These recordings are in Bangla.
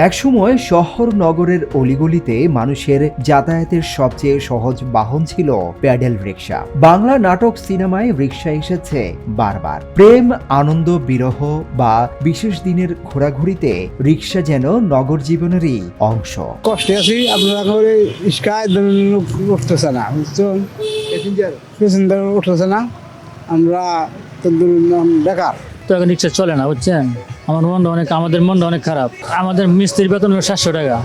একসময় শহর নগরের অলিগলিতে মানুষের যাতায়াতের সবচেয়ে সহজ বাহন ছিল প্যাডেল রিক্সা। বাংলা নাটক সিনেমায় রিক্সা এসেছে বারবার। প্রেম, আনন্দ, বিরহ বা বিশেষ দিনের ঘোরাঘুরিতে রিক্সা যেন নগর জীবনেরই অংশ। কষ্টে আছি, আপনারা স্কাই উঠতেছে না, বুঝছেন, প্যাসেঞ্জার উঠতেছে না, আমরা তো বেকার। তো এখন রিক্সা চলে না, বুঝছেন। আমাদের মনটা অনেক খারাপ। আমাদের মিস্ত্রির বেতন হলো 700 টাকা।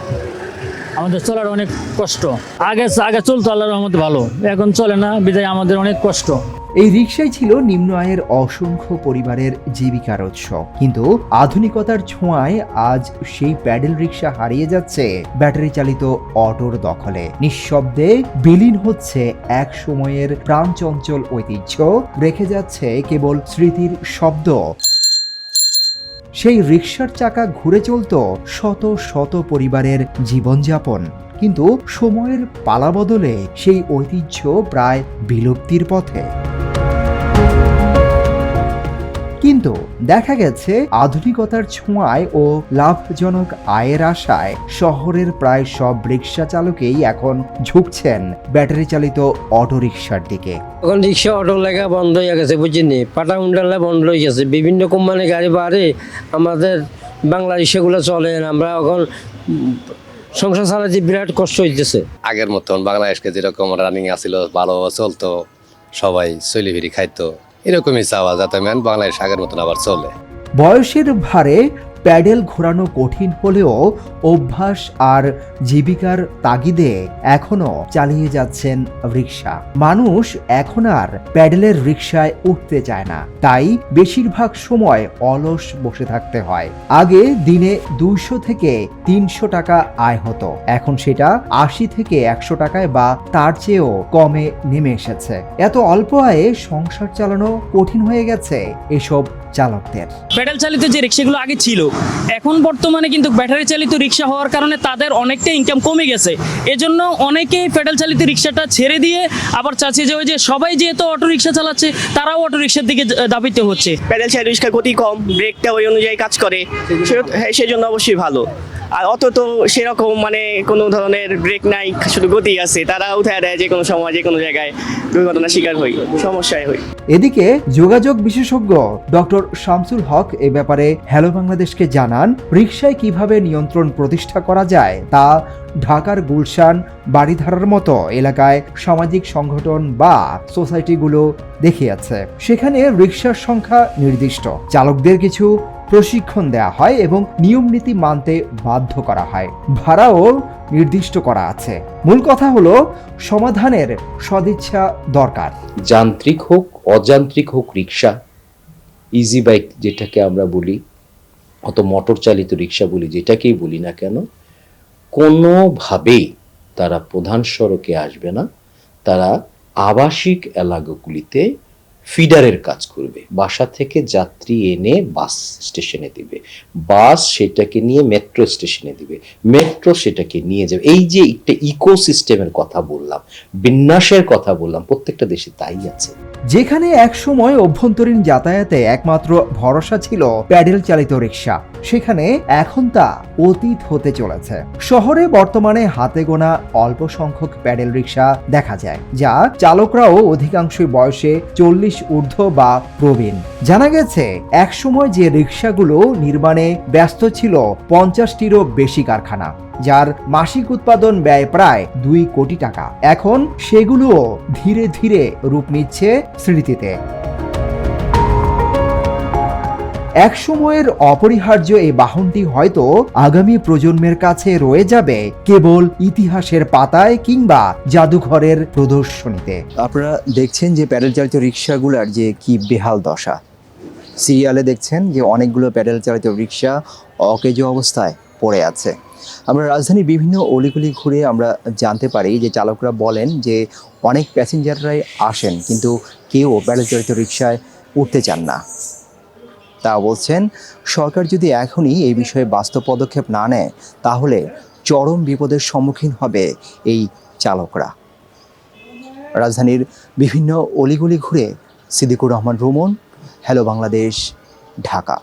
আমাদের চলার অনেক কষ্ট। আগে চলতো আল্লাহর রহমতে ভালো, এখন চলে না, বিধায় আমাদের অনেক কষ্ট। এই রিক্সাই ছিল নিম্ন আয়ের অসংখ্য পরিবারের জীবিকার উৎস। কিন্তু আধুনিকতার ছোঁয়ায় আজ সেই প্যাডেল রিক্সা হারিয়ে যাচ্ছে ব্যাটারি চালিত অটোর দখলে। নিঃশব্দে বিলীন হচ্ছে এক সময়ের প্রাণচঞ্চল ঐতিহ্য, রেখে যাচ্ছে কেবল স্মৃতির শব্দ। সেই রিক্সার চাকা ঘুরে চলত শত শত পরিবারের জীবনযাপন, কিন্তু সময়ের পালাবদলে সেই ঐতিহ্য প্রায় বিলুপ্তির পথে। কিন্তু দেখা গেছে আধুনিকতার ছোঁয়ায় ও লাভজনক আয়ের আশায় শহরের প্রায় সব রিক্সা চালকেই এখন ঝুঁকছেন ব্যাটারি চালিত অটো রিক্সার দিকে। এখন রিক্সা অটো লেখা বন্ধ হয়ে গেছে, বুঝিনি, পাটা উন্ডালা বন্ধ হয়ে গেছে, বিভিন্ন কোম্পানি গাড়ি বাড়ে, আমাদের বাংলা রিক্সাগুলো চলে না। আমরা এখন সংসার চালাতে বিরাট কষ্ট হইতেছে। আগের মতন বাংলাদেশকে যেরকম রানিং আসছিল, ভালো চলতো, সবাই চলি ফিরি খাইতো, এরকমই চাওয়া যাতে বাংলাদেশ আগের মতন আবার চলে। বয়সের ভারে প্যাডেল ঘোরানো কঠিন হলেও অভ্যাস আর জীবিকার তাগিদে এখনো চালিয়ে যাচ্ছেন রিক্সা। মানুষ এখন আর প্যাডেলের রিক্সায় উঠতে চায় না, তাই বেশিরভাগ সময় অলস বসে থাকতে হয়। আগে দিনে 200 থেকে 300 টাকা আয় হতো, এখন সেটা 80 থেকে 100 টাকায় বা তার চেয়েও কমে নেমে এসেছে। এত অল্প আয়ে সংসার চালানো কঠিন হয়ে গেছে এসব চালকদের। প্যাডেল চালিত যে রিক্সাগুলো আগে ছিল, এখন বর্তমানে কিন্তু ব্যাটারি চালিত রিক্সা হওয়ার কারণে তাদের অনেকটা ইনকাম কমে গেছে। এজন্য অনেকেই প্যাডেল চালিত রিক্সাটা ছেড়ে দিয়ে আবার চাচ্ছে যে ওই যে সবাই যেহেতু অটো রিক্সা চালাচ্ছে, তারাও অটো রিক্সার দিকে ধাবিত হচ্ছে। প্যাডেল চালিত রিক্সা গতি কম, ব্রেকটা ওই অনুযায়ী কাজ করে, সেজন্য অবশ্যই ভালো। আর অত তো সেরকম কোনো ধরনের ব্রেক নাই, শুধু গতি আছে, তারা উঠায় দেয় যে কোনো সময় যে কোনো জায়গায়, দুর্ঘটনার শিকার হই, সমস্যায় হই। এদিকে যোগাযোগ বিশেষজ্ঞ ডক্টর শামসুল হক এ ব্যাপারে হ্যালো বাংলাদেশকে জানান, রিকশায় কিভাবে নিয়ন্ত্রণ প্রতিষ্ঠা করা যায় তা ঢাকার গুলশান, বাড়িধারার মতো এলাকায় সামাজিক সংগঠন বা সোসাইটিগুলো দেখিয়েছে। সেখানে রিকশার সংখ্যা নির্দিষ্ট, চালকদের কিছু প্রশিক্ষণ দেওয়া হয় এবং নিয়ম নীতি মানতে বাধ্য করা হয়, ভাড়াও নির্দিষ্ট করা আছে। মূল কথা হলো সমাধানের সদিচ্ছা দরকার। যান্ত্রিক হোক অযান্ত্রিক হোক রিক্সা, ইজি বাইক যেটাকে আমরা বলি, অত মোটর চালিত রিক্সা বলি, যেটাকেই বলি না কেন, কোনোভাবেই তারা প্রধান সড়কে আসবে না। তারা আবাসিক এলাকাগুলিতে ফিডারের কাজ করবে, বাসা থেকে যাত্রী এনে বাস স্টেশনে দিবে, বাস সেটাকে নিয়ে মেট্রো স্টেশনে দিবে, মেট্রো সেটাকে নিয়ে যাবে। এই যে একটা ইকোসিস্টেমের কথা বললাম, বিন্যাসের কথা বললাম, প্রত্যেকটা দেশে তাই আছে। যেখানে এক সময় অভ্যন্তরীণ যাতায়াতে একমাত্র ভরসা ছিল প্যাডেল চালিত রিক্সা, সেখানে এখন তা অতীত হতে চলেছে। শহরে বর্তমানে হাতে গোনা অল্প সংখ্যক প্যাডেল রিক্সা দেখা যায়, যা চালকরাও অধিকাংশই বয়সে 40 ঊর্ধ্ব বা প্রবীণ। জানা গেছে এক সময় যে রিক্সাগুলো নির্মাণে ব্যস্ত ছিল 50টিরও বেশি কারখানা, যার মাসিক উৎপাদন ব্যয় প্রায় 2 কোটি টাকা। এখন সেগুলোও ধীরে ধীরে রূপ নিচ্ছে স্মৃতিতে। এক সময়ের অপরিহার্য এই বাহনটি হয়তো আগামী প্রজন্মের কাছে রয়ে যাবে কেবল ইতিহাসের পাতায় কিংবা জাদুঘরের প্রদর্শনীতে। আপনারা দেখছেন যে প্যাডেল চালিত রিক্সাগুলোর যে কি বেহাল দশা। সিরিয়ালে দেখছেন যে অনেকগুলো প্যাডেল চালিত রিক্সা অকেজো অবস্থায় পড়ে আছে। আমরা রাজধানীর বিভিন্ন অলিগলি ঘুরে আমরা জানতে পারি যে চালকরা বলেন যে অনেক প্যাসেঞ্জাররাই আসেন, কিন্তু কেউ প্যাডেল চালিত রিক্সায় উঠতে চান না। তা বলছেন, সরকার যদি এখনই এই বিষয়ে বাস্তব পদক্ষেপ না নেয় তাহলে চরম বিপদের সম্মুখীন হবে এই চালকরা। রাজধানীর বিভিন্ন অলিগলি ঘুরে সিদ্দিকুর রহমান রুমন, হ্যালো বাংলাদেশ, ঢাকা।